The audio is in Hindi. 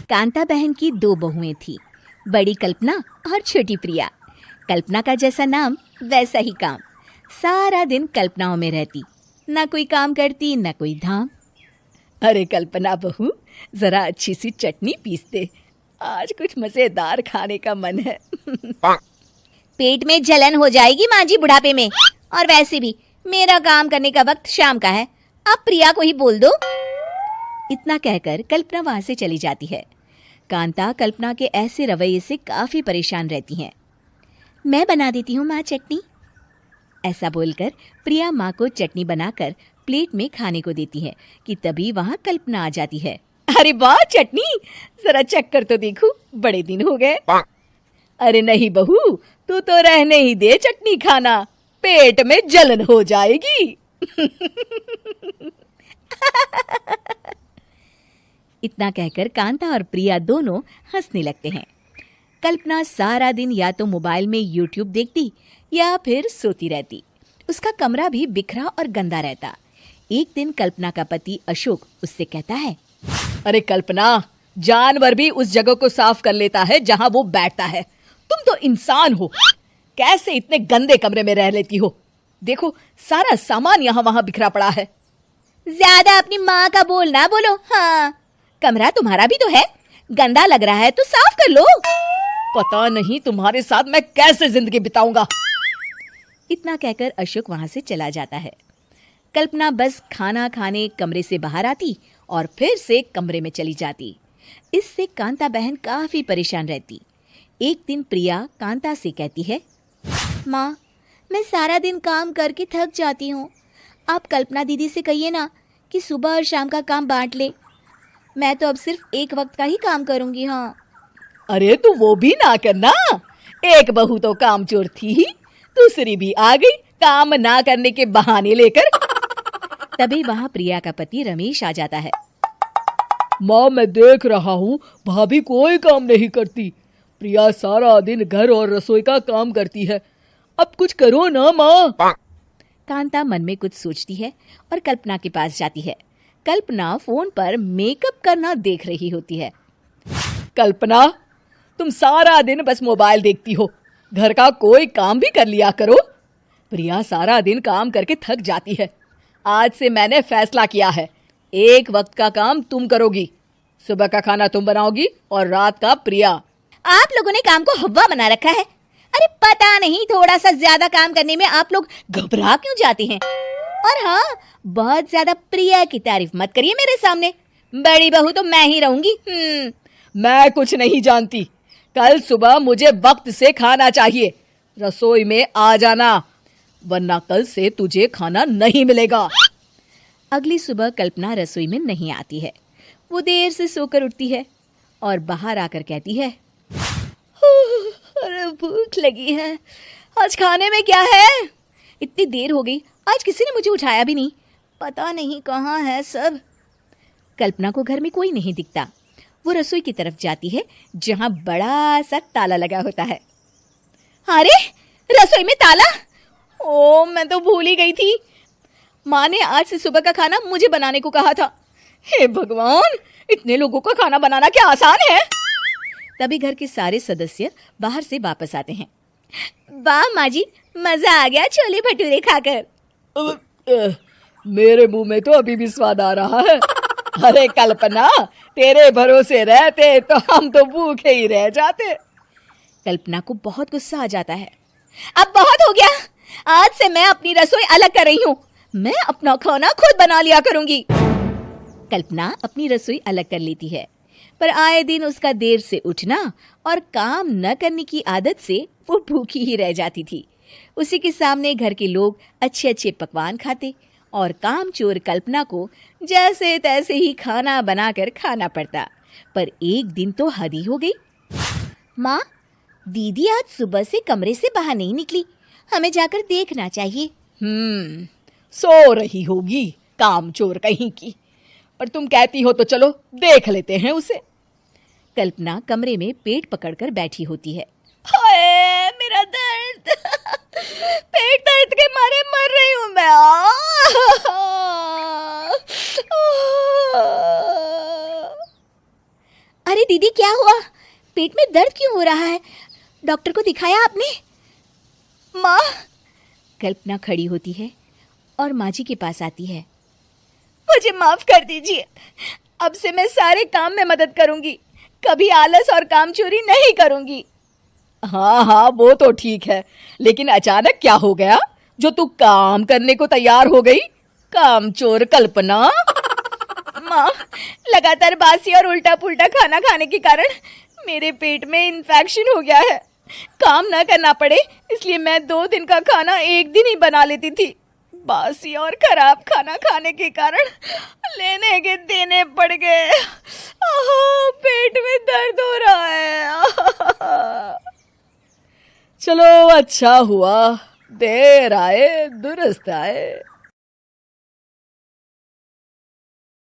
कांता बहन की दो बहुएं थी, बड़ी कल्पना और छोटी प्रिया। कल्पना का जैसा नाम वैसा ही काम। सारा दिन कल्पनाओं में रहती, ना कोई काम करती ना कोई धाम। अरे कल्पना बहू, जरा अच्छी सी चटनी पीस दे, आज कुछ मजेदार खाने का मन है। पेट में जलन हो जाएगी माँ जी बुढ़ापे में, और वैसे भी मेरा काम करने का वक्त शाम का है, आप प्रिया को ही बोल दो। इतना कहकर कल्पना वहां से चली जाती है। कांता कल्पना के ऐसे रवैये से काफी परेशान रहती हैं। मैं बना देती हूँ माँ चटनी, ऐसा बोलकर प्रिया माँ को चटनी बनाकर प्लेट में खाने को देती है कि तभी वहां कल्पना आ जाती है। अरे वाह चटनी, जरा चख कर तो देखूं, बड़े दिन हो गए। अरे नहीं बहू, तू तो रहने ही दे चटनी खाना, पेट में जलन हो जाएगी। इतना कहकर कांता और प्रिया दोनों हंसने लगते हैं। कल्पना सारा दिन या तो मोबाइल में यूट्यूब देखती या फिर सोती रहती। उसका कमरा भी बिखरा और गंदा रहता। एक दिन कल्पना का पति अशोक उससे कहता है, अरे कल्पना, जानवर भी उस जगह को साफ कर लेता है जहां वो बैठता है, तुम तो इंसान हो, कैसे इतने गंदे कमरे में रह लेती हो? देखो सारा सामान यहाँ वहां बिखरा पड़ा है। ज्यादा अपनी माँ का बोल ना बोलो। हाँ, कमरा तुम्हारा भी तो है, गंदा लग रहा है तो साफ कर लो। पता नहीं तुम्हारे साथ मैं कैसे जिंदगी बिताऊंगा। इतना कहकर अशोक वहां से चला जाता है। कल्पना बस खाना खाने कमरे से बाहर आती और फिर से कमरे में चली जाती। इससे कांता बहन काफी परेशान रहती। एक दिन प्रिया कांता से कहती है, माँ, मैं सारा दिन काम करके थक जाती हूँ, आप कल्पना दीदी से कहिए ना कि सुबह और शाम का काम बांट ले। मैं तो अब सिर्फ एक वक्त का ही काम करूंगी। हाँ। अरे तू वो भी ना करना, एक बहू तो काम चोर थी ही, दूसरी भी आ गई काम ना करने के बहाने लेकर। तभी वहां प्रिया का पति रमेश आ जाता है। माँ, मैं देख रहा हूँ भाभी कोई काम नहीं करती, प्रिया सारा दिन घर और रसोई का काम करती है, अब कुछ करो ना माँ। कांता मन में कुछ सोचती है और कल्पना के पास जाती है। कल्पना फोन पर मेकअप करना देख रही होती है। कल्पना, तुम सारा दिन बस मोबाइल देखती हो, घर का कोई काम भी कर लिया करो। प्रिया सारा दिन काम करके थक जाती है। आज से मैंने फैसला किया है, एक वक्त का काम तुम करोगी, सुबह का खाना तुम बनाओगी और रात का प्रिया। आप लोगों ने काम को हवा बना रखा है। अरे पता नहीं थोड़ा सा ज्यादा काम करने में आप लोग घबरा क्यों जाते हैं। और हाँ, बहुत ज्यादा प्रिया की तारीफ मत करिए मेरे सामने, बड़ी बहू तो मैं ही रहूंगी। मैं कुछ नहीं जानती, कल सुबह मुझे वक्त से खाना चाहिए, रसोई में आ जाना, वरना कल से तुझे खाना नहीं मिलेगा। अगली सुबह कल्पना रसोई में नहीं आती है। वो देर से सोकर उठती है और बाहर आकर कहती है, अरे भूख लगी है, आज खाने में क्या है? इतनी देर हो गई, आज किसी ने मुझे उठाया भी नहीं, पता नहीं कहाँ है सब। कल्पना को घर में कोई नहीं दिखता। वो रसोई की तरफ जाती है जहां बड़ा सा ताला लगा होता है। अरे रसोई में ताला! ओ, मैं तो भूल ही गई थी, माँ ने आज से सुबह का खाना मुझे बनाने को कहा था। हे भगवान, इतने लोगों का खाना बनाना क्या आसान है? तभी घर के सारे सदस्य बाहर से वापस आते हैं। वाह माँ जी, मजा आ गया छोले भटूरे खाकर। मेरे मुंह में तो अभी भी स्वाद आ रहा है। अरे कल्पना, तेरे भरोसे रहते तो हम तो भूखे ही रह जाते। कल्पना को बहुत गुस्सा आ जाता है। अब बहुत हो गया, आज से मैं अपनी रसोई अलग कर रही हूँ, मैं अपना खाना खुद बना लिया करूंगी। कल्पना अपनी रसोई अलग कर लेती है, पर आए दिन उसका देर से उठना और काम न करने की आदत से वो भूखी ही रह जाती थी। उसी के सामने घर के लोग अच्छे अच्छे पकवान खाते और कामचोर कल्पना को जैसे तैसे ही खाना बनाकर खाना पड़ता। पर एक दिन तो हद ही हो गई। माँ, दीदी आज सुबह से कमरे से बाहर नहीं निकली, हमें जाकर देखना चाहिए। सो रही होगी कामचोर कहीं की, पर तुम कहती हो तो चलो देख लेते हैं उसे। कल्पना कमरे में पेट पकड़कर बैठी होती है। हाय मेरा दर्द, पेट दर्द के मारे मर रही हूं मैं। अरे दीदी, क्या हुआ? पेट में दर्द क्यों हो रहा है? डॉक्टर को दिखाया आपने? माँ। कल्पना खड़ी होती है और माँ जी के पास आती है। मुझे माफ कर दीजिए, अब से मैं सारे काम में मदद करूंगी, कभी आलस और काम चोरी नहीं करूंगी। हाँ हाँ, वो तो ठीक है, लेकिन अचानक क्या हो गया जो तू काम करने को तैयार हो गई? काम चोर कल्पना। माँ, लगातार बासी और उल्टा पुल्टा खाना खाने के कारण मेरे पेट में इन्फेक्शन हो गया है। काम ना करना पड़े इसलिए मैं 2 दिन का खाना एक दिन ही बना लेती थी। बासी और खराब खाना खाने के कारण लेने के देने पड़ गए। पेट में दर्द हो रहा है। चलो अच्छा हुआ, देर आए दुरुस्त आए।